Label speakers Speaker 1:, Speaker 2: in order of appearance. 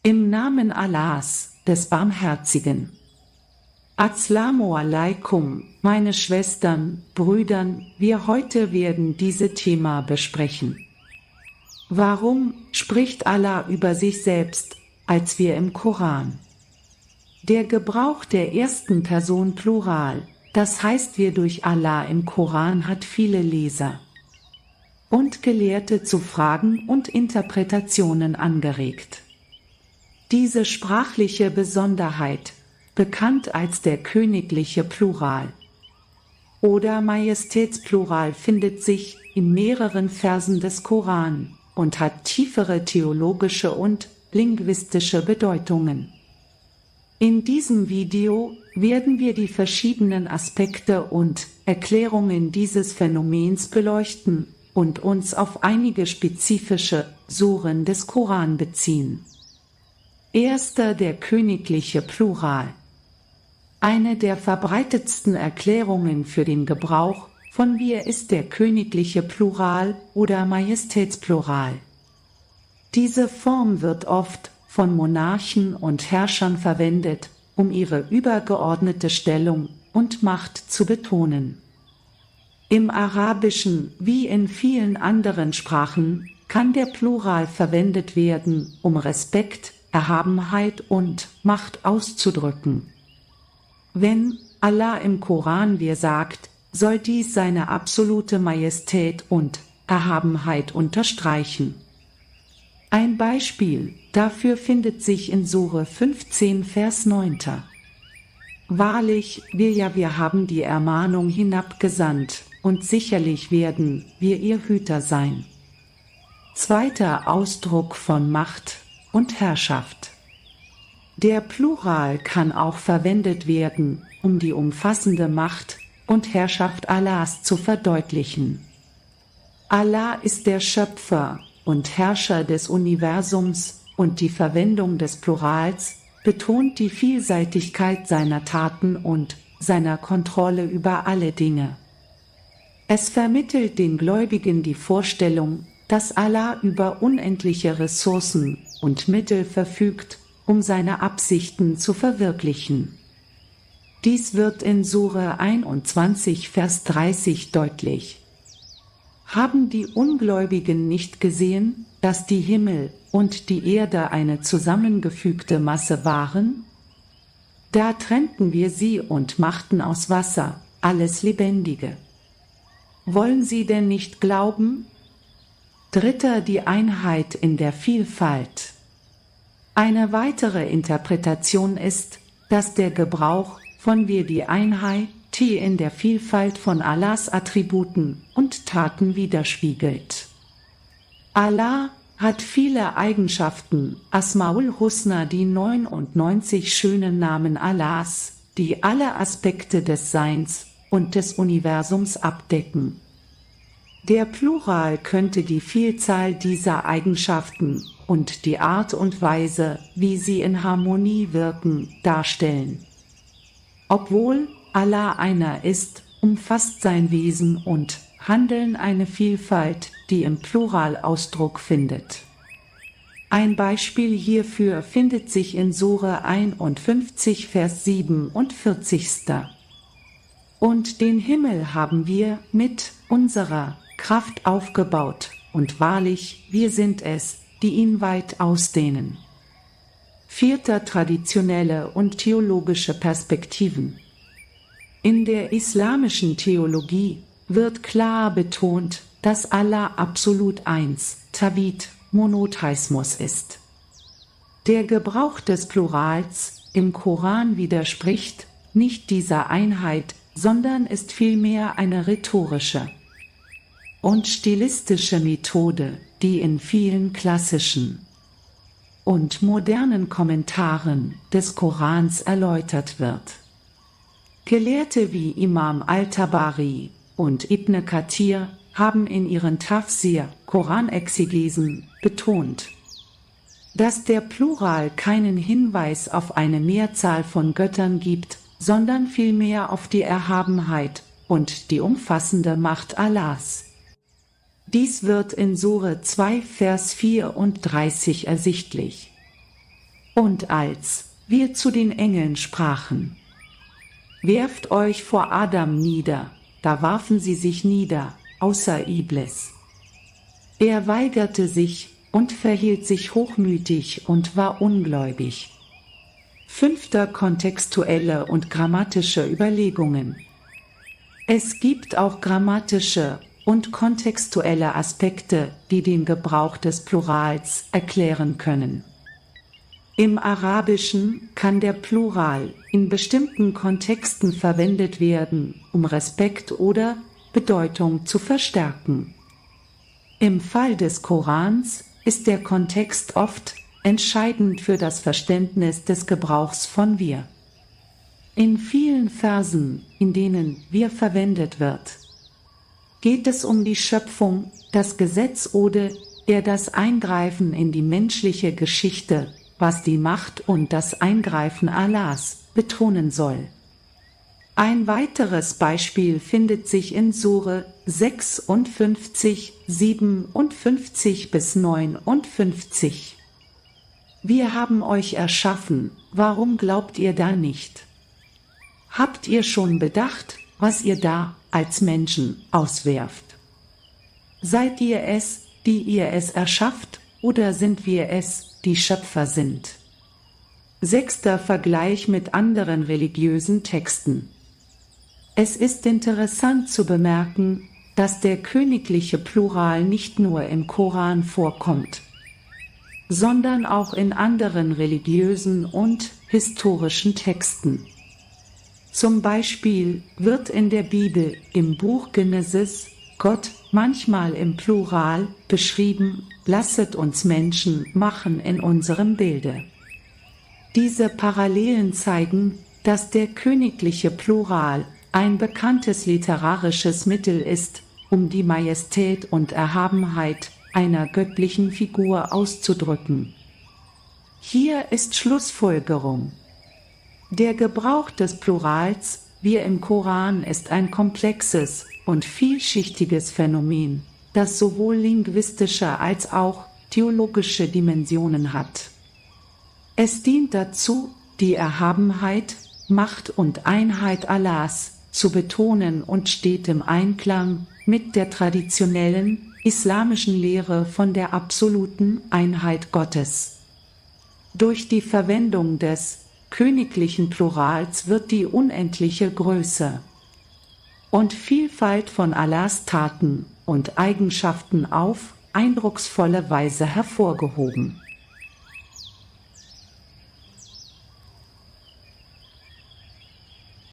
Speaker 1: Im Namen Allahs, des Barmherzigen. Assalamu alaikum, meine Schwestern, Brüdern, wir heute werden dieses Thema besprechen. Warum spricht Allah über sich selbst, als wir im Koran? Der Gebrauch der ersten Person Plural, das heißt wir durch Allah im Koran, hat viele Leser und Gelehrte zu Fragen und Interpretationen angeregt. Diese sprachliche Besonderheit, bekannt als der königliche Plural oder Majestätsplural, findet sich in mehreren Versen des Koran und hat tiefere theologische und linguistische Bedeutungen. In diesem Video werden wir die verschiedenen Aspekte und Erklärungen dieses Phänomens beleuchten und uns auf einige spezifische Suren des Koran beziehen. Erster, der königliche Plural. Eine der verbreitetsten Erklärungen für den Gebrauch von wir ist der königliche Plural oder Majestätsplural. Diese Form wird oft von Monarchen und Herrschern verwendet, um ihre übergeordnete Stellung und Macht zu betonen. Im Arabischen, wie in vielen anderen Sprachen, kann der Plural verwendet werden, um Respekt, Erhabenheit und Macht auszudrücken. Wenn Allah im Koran dir sagt, soll dies seine absolute Majestät und Erhabenheit unterstreichen. Ein Beispiel dafür findet sich in Sure 15, Vers 9. Wahrlich, wir haben die Ermahnung hinabgesandt, und sicherlich werden wir ihr Hüter sein. Zweiter Ausdruck von Macht und Herrschaft. Der Plural kann auch verwendet werden, um die umfassende Macht und Herrschaft Allahs zu verdeutlichen. Allah ist der Schöpfer und Herrscher des Universums, und die Verwendung des Plurals betont die Vielseitigkeit seiner Taten und seiner Kontrolle über alle Dinge. Es vermittelt den Gläubigen die Vorstellung, dass Allah über unendliche Ressourcen und Mittel verfügt, um seine Absichten zu verwirklichen. Dies wird in Sure 21, Vers 30 deutlich. Haben die Ungläubigen nicht gesehen, dass die Himmel und die Erde eine zusammengefügte Masse waren? Da trennten wir sie und machten aus Wasser alles Lebendige. Wollen sie denn nicht glauben? Dritter, die Einheit in der Vielfalt. Eine weitere Interpretation ist, dass der Gebrauch von wir die Einheit in der Vielfalt von Allahs Attributen und Taten widerspiegelt. Allah hat viele Eigenschaften, Asmaul Husna, die 99 schönen Namen Allahs, die alle Aspekte des Seins und des Universums abdecken. Der Plural könnte die Vielzahl dieser Eigenschaften und die Art und Weise, wie sie in Harmonie wirken, darstellen. Obwohl Allah einer ist, umfasst sein Wesen und Handeln eine Vielfalt, die im Plural Ausdruck findet. Ein Beispiel hierfür findet sich in Sure 51, Vers 47. Und den Himmel haben wir mit unserer Kraft aufgebaut, und wahrlich, wir sind es, die ihn weit ausdehnen. Vierter, traditionelle und theologische Perspektiven. In der islamischen Theologie wird klar betont, dass Allah absolut eins, Tawhid, Monotheismus ist. Der Gebrauch des Plurals im Koran widerspricht nicht dieser Einheit, sondern ist vielmehr eine rhetorische und stilistische Methode, die in vielen klassischen und modernen Kommentaren des Korans erläutert wird. Gelehrte wie Imam al-Tabari und Ibn Kathir haben in ihren Tafsir, Koranexegesen, betont, dass der Plural keinen Hinweis auf eine Mehrzahl von Göttern gibt, sondern vielmehr auf die Erhabenheit und die umfassende Macht Allahs. Dies wird in Sure 2, Vers 34 ersichtlich. Und als wir zu den Engeln sprachen: Werft euch vor Adam nieder, da warfen sie sich nieder, außer Iblis. Er weigerte sich und verhielt sich hochmütig und war ungläubig. 5. Kontextuelle und grammatische Überlegungen. Es gibt auch grammatische und kontextuelle Aspekte, die den Gebrauch des Plurals erklären können. Im Arabischen kann der Plural in bestimmten Kontexten verwendet werden, um Respekt oder Bedeutung zu verstärken. Im Fall des Korans ist der Kontext oft entscheidend für das Verständnis des Gebrauchs von wir. In vielen Versen, in denen wir verwendet wird, geht es um die Schöpfung, das Gesetz oder das Eingreifen in die menschliche Geschichte, was die Macht und das Eingreifen Allahs betonen soll. Ein weiteres Beispiel findet sich in Sure 56, 57 bis 59. Wir haben euch erschaffen, warum glaubt ihr da nicht? Habt ihr schon bedacht, was ihr da als Menschen auswerft? Seid ihr es, die ihr es erschafft, oder sind wir es, die Schöpfer sind? 6. Vergleich mit anderen religiösen Texten. Es ist interessant zu bemerken, dass der königliche Plural nicht nur im Koran vorkommt, sondern auch in anderen religiösen und historischen Texten. Zum Beispiel wird in der Bibel im Buch Genesis Gott manchmal im Plural beschrieben: Lasset uns Menschen machen in unserem Bilde. Diese Parallelen zeigen, dass der königliche Plural ein bekanntes literarisches Mittel ist, um die Majestät und Erhabenheit einer göttlichen Figur auszudrücken. Hier ist Schlussfolgerung. Der Gebrauch des Plurals, wie im Koran, ist ein komplexes und vielschichtiges Phänomen, das sowohl linguistische als auch theologische Dimensionen hat. Es dient dazu, die Erhabenheit, Macht und Einheit Allahs zu betonen und steht im Einklang mit der traditionellen islamischen Lehre von der absoluten Einheit Gottes. Durch die Verwendung des königlichen Plurals wird die unendliche Größe und Vielfalt von Allahs Taten und Eigenschaften auf eindrucksvolle Weise hervorgehoben.